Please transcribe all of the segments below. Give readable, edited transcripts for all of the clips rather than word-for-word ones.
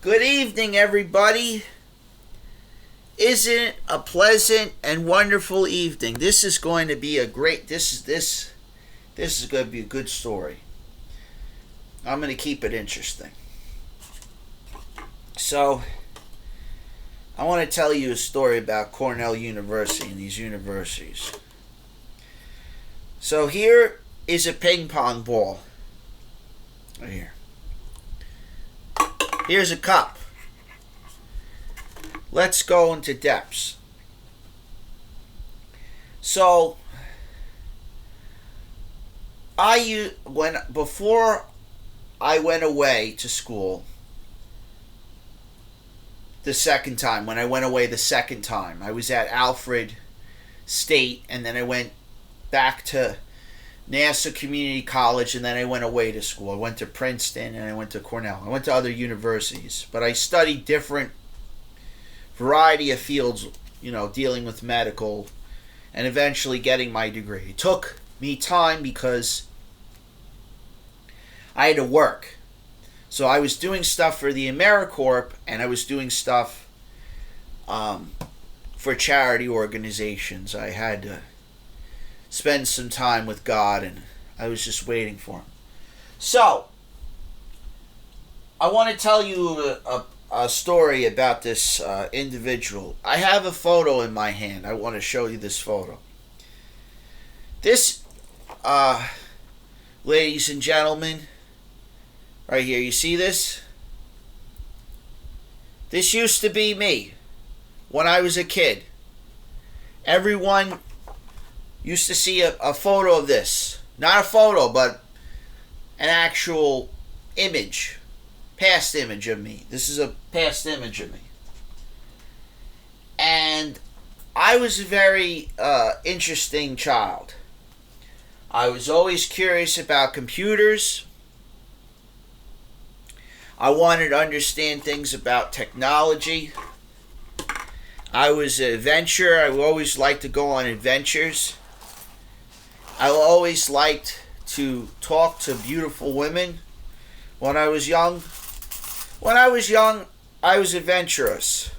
Good evening, everybody. Isn't it a pleasant and wonderful evening? This is going to be a great. This is going to be a good story. I'm going to keep it interesting. So, I want to tell you a story about Cornell University and these universities. So here is a ping pong ball. Right here. Here's a cup. Let's go into depths. So, before I went away to school the second time, when I went away the second time, I was at Alfred State, and then I went back to Nassau Community College, and then I went away to school. I went to Princeton, and I went to Cornell. I went to other universities, but I studied different variety of fields, dealing with medical, and eventually getting my degree. It took me time because I had to work. So I was doing stuff for the AmeriCorps, and I was doing stuff for charity organizations. I had to spend some time with God, and I was just waiting for him. So, I want to tell you a story about this individual. I have a photo in my hand. I want to show you this photo. This, ladies and gentlemen, right here, you see this? This used to be me when I was a kid. Everyone used to see a photo of this. Not a photo, but an actual image. Past image of me. This is a past image of me. And I was a very interesting child. I was always curious about computers. I wanted to understand things about technology. I was an adventurer. I always liked to go on adventures. I always liked to talk to beautiful women when I was young. When I was young, I was adventurous.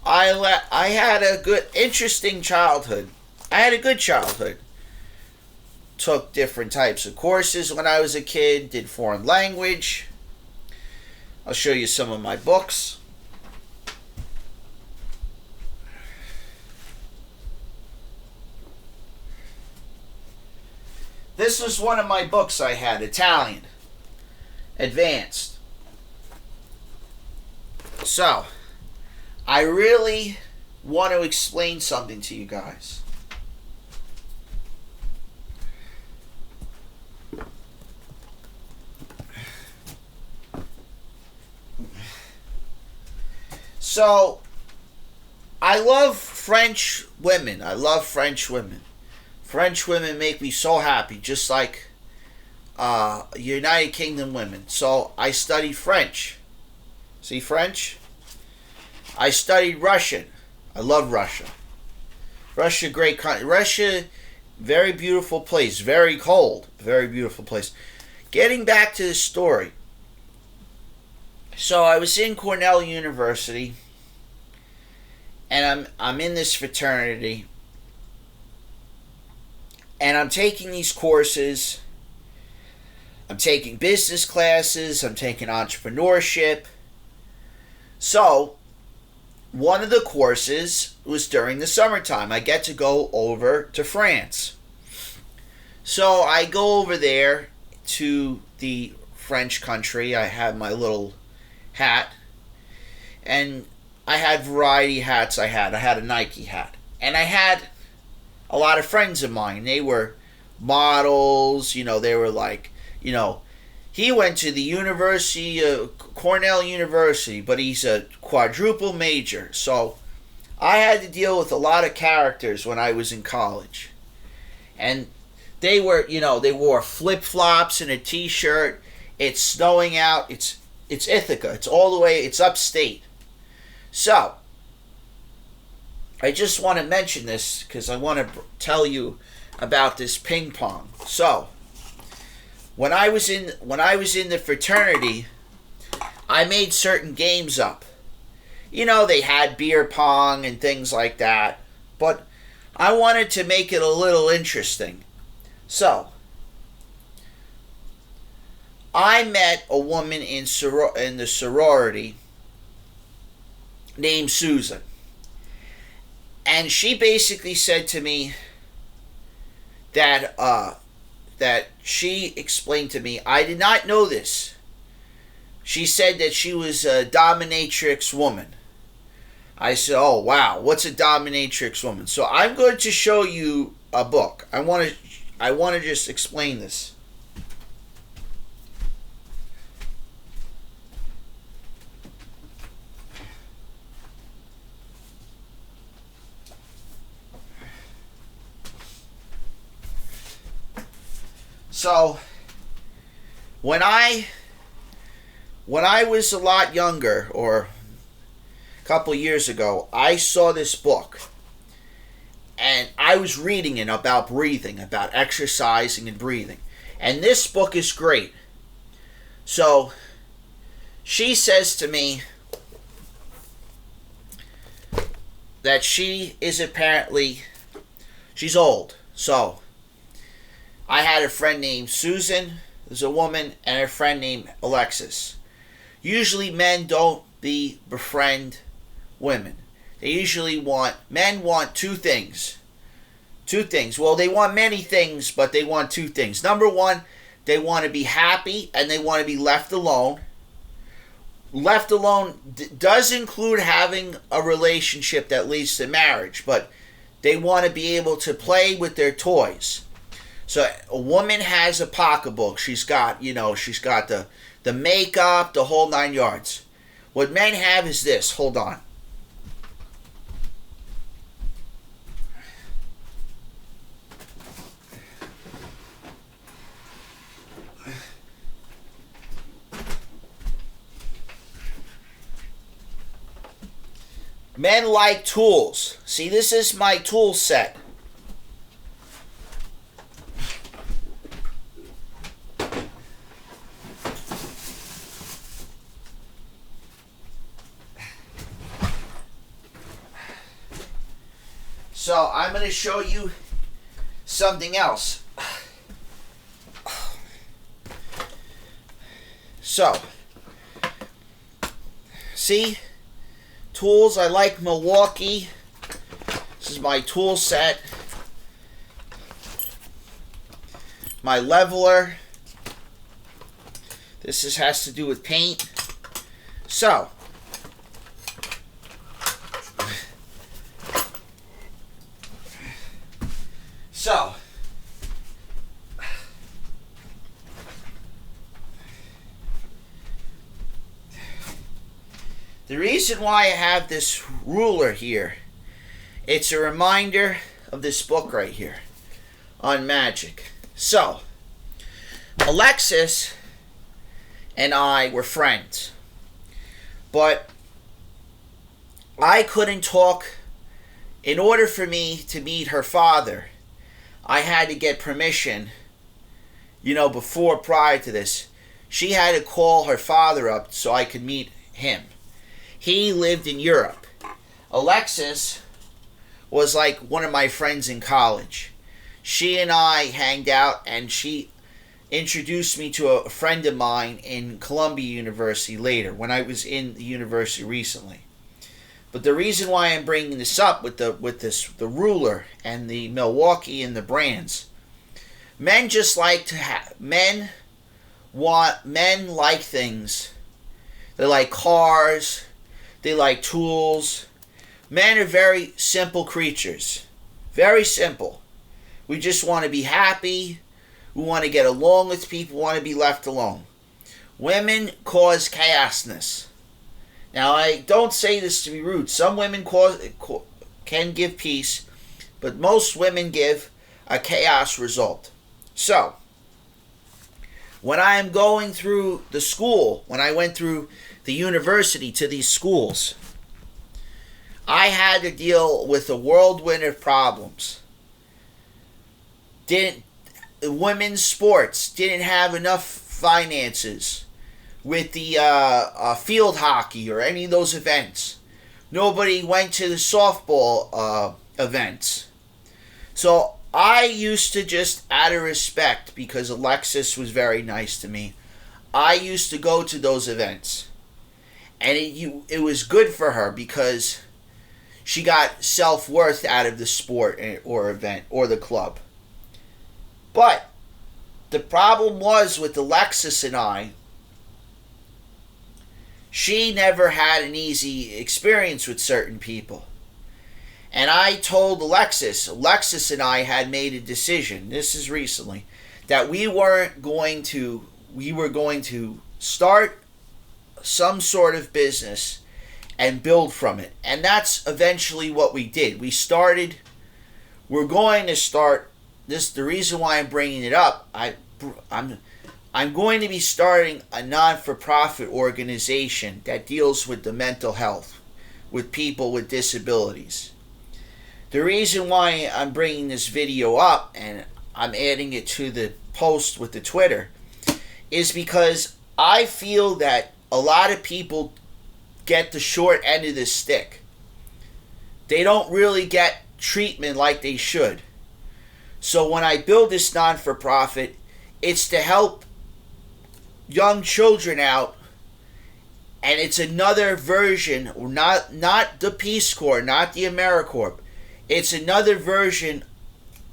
I had a good, interesting childhood. I had a good childhood. Took different types of courses when I was a kid, did foreign language. I'll show you some of my books. This was one of my books I had, Italian, advanced. So, I really want to explain something to you guys. So, I love French women. French women make me so happy, just like United Kingdom women. So I studied French. See French? I studied Russian. I love Russia. Russia, great country. Russia, very beautiful place. Very cold. Very beautiful place. Getting back to the story. So I was in Cornell University, and I'm in this fraternity. And I'm taking these courses. I'm taking business classes. I'm taking entrepreneurship. So, one of the courses was during the summertime. I get to go over to France. So, I go over there to the French country. I have my little hat. And I had variety hats. I had a Nike hat. And I had a lot of friends of mine. They were models, they were like, he went to the University of Cornell University, but he's a quadruple major. So I had to deal with a lot of characters when I was in college. And they were, they wore flip-flops and a t-shirt. It's snowing out. It's Ithaca. It's all the way, it's upstate. So, I just want to mention this because I want to tell you about this ping pong. So, when I was in the fraternity, I made certain games up. They had beer pong and things like that, but I wanted to make it a little interesting. So, I met a woman in the sorority named Susan. And she basically said to me that she explained to me, I did not know this. She said that she was a dominatrix woman. I said, oh wow, what's a dominatrix woman? So I'm going to show you a book. I want to just explain this. So when I was a lot younger, or a couple years ago, I saw this book, and I was reading it about breathing, about exercising and breathing. And this book is great. So she says to me that she's old. So I had a friend named Susan, there's a woman, and a friend named Alexis. Usually men don't befriend women. Men want two things. Well, they want many things, but they want two things. Number one, they want to be happy and they want to be left alone. Left alone does include having a relationship that leads to marriage, but they want to be able to play with their toys. So a woman has a pocketbook. She's got the makeup, the whole 9 yards. What men have is this. Hold on. Men like tools. See, this is my tool set. So I'm going to show you something else. So, see, tools, I like Milwaukee. This is my tool set. My leveler. This has to do with paint. So, the reason why I have this ruler here, it's a reminder of this book right here on magic. So, Alexis and I were friends, but I couldn't talk. In order for me to meet her father, I had to get permission, prior to this. She had to call her father up so I could meet him. He lived in Europe. Alexis was like one of my friends in college. She and I hanged out, and she introduced me to a friend of mine in Columbia University later, when I was in the university recently. But the reason why I'm bringing this up with the ruler and the Milwaukee and the brands, men just like to have, men like things. They like cars. They like tools. Men are very simple creatures. Very simple. We just want to be happy. We want to get along with people. We want to be left alone. Women cause chaosness. Now, I don't say this to be rude. Some women can give peace, but most women give a chaos result. So, when I am going through the school, when I went through the university to these schools, I had to deal with a whirlwind of problems. Women's sports didn't have enough finances with the field hockey or any of those events. Nobody went to the softball events. So I used to, just out of respect, because Alexis was very nice to me, I used to go to those events. And it was good for her because she got self-worth out of the sport or event or the club. But the problem was with Alexis and I, she never had an easy experience with certain people. And I told Alexis and I had made a decision, this is recently, that we were going to start some sort of business and build from it. And that's eventually what we did. We're going to start this. The reason why I'm bringing it up, I'm going to be starting a non-for-profit organization that deals with the mental health with people with disabilities. The reason why I'm bringing this video up and I'm adding it to the post with the Twitter is because I feel that a lot of people get the short end of the stick. They don't really get treatment like they should. So when I build this non-for-profit, it's to help young children out, and it's another version, not the Peace Corps, not the AmeriCorps. It's another version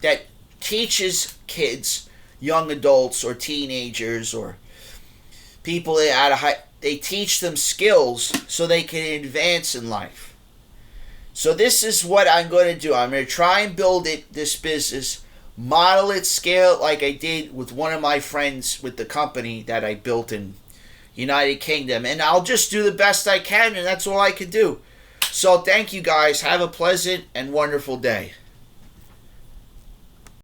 that teaches kids, young adults or teenagers or people out of high, they teach them skills so they can advance in life. So this is what I'm going to do. I'm going to try and build this business, model it, scale it like I did with one of my friends with the company that I built in United Kingdom. And I'll just do the best I can, and that's all I can do. So thank you guys. Have a pleasant and wonderful day.